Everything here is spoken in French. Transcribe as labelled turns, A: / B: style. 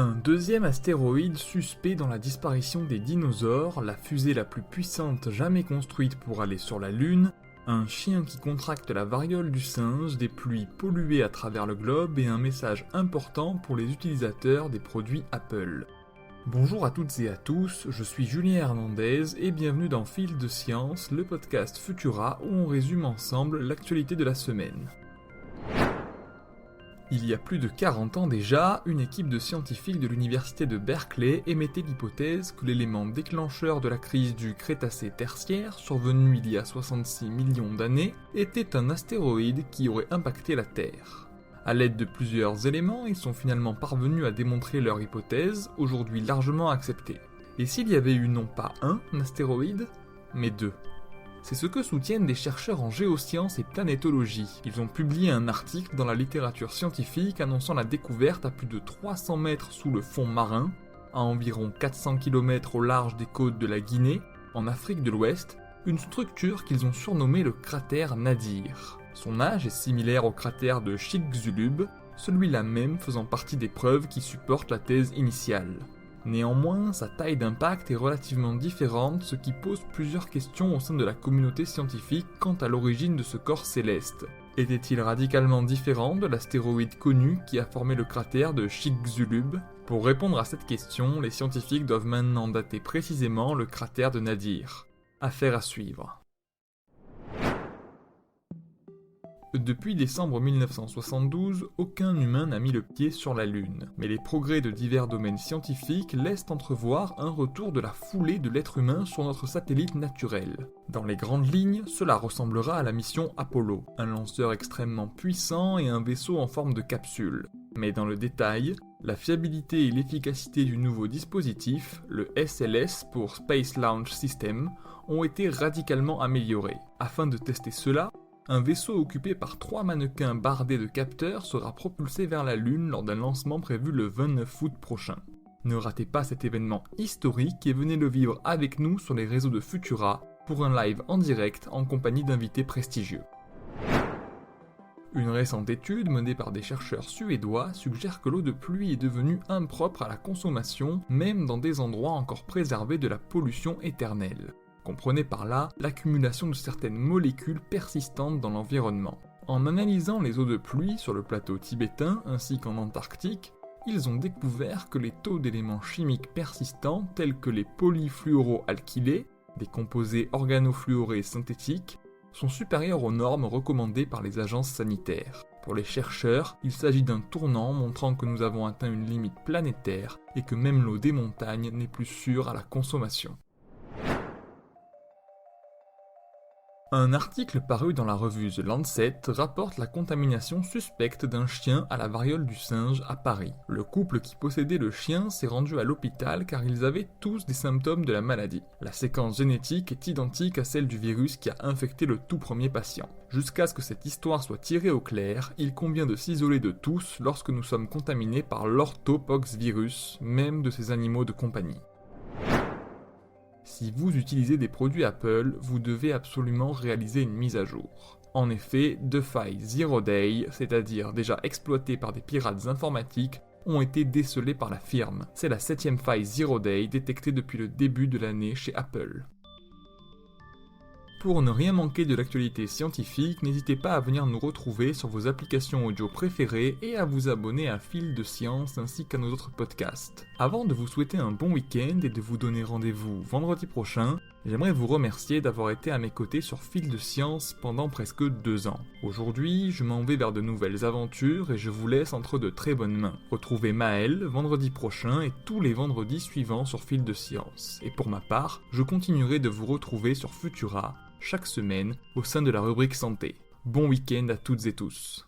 A: Un deuxième astéroïde suspect dans la disparition des dinosaures, la fusée la plus puissante jamais construite pour aller sur la Lune, un chien qui contracte la variole du singe, des pluies polluées à travers le globe et un message important pour les utilisateurs des produits Apple. Bonjour à toutes et à tous, je suis Julien Hernandez et bienvenue dans Fil de Science, le podcast Futura où on résume ensemble l'actualité de la semaine. Il y a plus de 40 ans déjà, une équipe de scientifiques de l'université de Berkeley émettait l'hypothèse que l'élément déclencheur de la crise du Crétacé-Tertiaire, survenue il y a 66 millions d'années, était un astéroïde qui aurait impacté la Terre. À l'aide de plusieurs éléments, ils sont finalement parvenus à démontrer leur hypothèse, aujourd'hui largement acceptée. Et s'il y avait eu non pas un astéroïde, mais deux ? C'est ce que soutiennent des chercheurs en géosciences et planétologie. Ils ont publié un article dans la littérature scientifique annonçant la découverte à plus de 300 mètres sous le fond marin, à environ 400 km au large des côtes de la Guinée, en Afrique de l'Ouest, une structure qu'ils ont surnommée le cratère Nadir. Son âge est similaire au cratère de Chicxulub, celui-là même faisant partie des preuves qui supportent la thèse initiale. Néanmoins, sa taille d'impact est relativement différente, ce qui pose plusieurs questions au sein de la communauté scientifique quant à l'origine de ce corps céleste. Était-il radicalement différent de l'astéroïde connu qui a formé le cratère de Chicxulub ? Pour répondre à cette question, les scientifiques doivent maintenant dater précisément le cratère de Nadir. Affaire à suivre. Depuis décembre 1972, aucun humain n'a mis le pied sur la Lune, mais les progrès de divers domaines scientifiques laissent entrevoir un retour de la foulée de l'être humain sur notre satellite naturel. Dans les grandes lignes, cela ressemblera à la mission Apollo, un lanceur extrêmement puissant et un vaisseau en forme de capsule. Mais dans le détail, la fiabilité et l'efficacité du nouveau dispositif, le SLS pour Space Launch System, ont été radicalement améliorés. Afin de tester cela, un vaisseau occupé par 3 mannequins bardés de capteurs sera propulsé vers la Lune lors d'un lancement prévu le 29 août prochain. Ne ratez pas cet événement historique et venez le vivre avec nous sur les réseaux de Futura pour un live en direct en compagnie d'invités prestigieux. Une récente étude menée par des chercheurs suédois suggère que l'eau de pluie est devenue impropre à la consommation, même dans des endroits encore préservés de la pollution éternelle. Comprenez par là l'accumulation de certaines molécules persistantes dans l'environnement. En analysant les eaux de pluie sur le plateau tibétain ainsi qu'en Antarctique, ils ont découvert que les taux d'éléments chimiques persistants tels que les polyfluoroalkylés, des composés organofluorés synthétiques, sont supérieurs aux normes recommandées par les agences sanitaires. Pour les chercheurs, il s'agit d'un tournant montrant que nous avons atteint une limite planétaire et que même l'eau des montagnes n'est plus sûre à la consommation. Un article paru dans la revue The Lancet rapporte la contamination suspecte d'un chien à la variole du singe à Paris. Le couple qui possédait le chien s'est rendu à l'hôpital car ils avaient tous des symptômes de la maladie. La séquence génétique est identique à celle du virus qui a infecté le tout premier patient. Jusqu'à ce que cette histoire soit tirée au clair, il convient de s'isoler de tous lorsque nous sommes contaminés par l'orthopoxvirus, même de ces animaux de compagnie. Si vous utilisez des produits Apple, vous devez absolument réaliser une mise à jour. En effet, 2 failles Zero Day, c'est-à-dire déjà exploitées par des pirates informatiques, ont été décelées par la firme. C'est la 7e faille Zero Day détectée depuis le début de l'année chez Apple. Pour ne rien manquer de l'actualité scientifique, n'hésitez pas à venir nous retrouver sur vos applications audio préférées et à vous abonner à Fil de Science ainsi qu'à nos autres podcasts. Avant de vous souhaiter un bon week-end et de vous donner rendez-vous vendredi prochain, j'aimerais vous remercier d'avoir été à mes côtés sur Fil de Science pendant presque 2 ans. Aujourd'hui, je m'en vais vers de nouvelles aventures et je vous laisse entre de très bonnes mains. Retrouvez Maël vendredi prochain et tous les vendredis suivants sur Fil de Science. Et pour ma part, je continuerai de vous retrouver sur Futura chaque semaine au sein de la rubrique santé. Bon week-end à toutes et tous.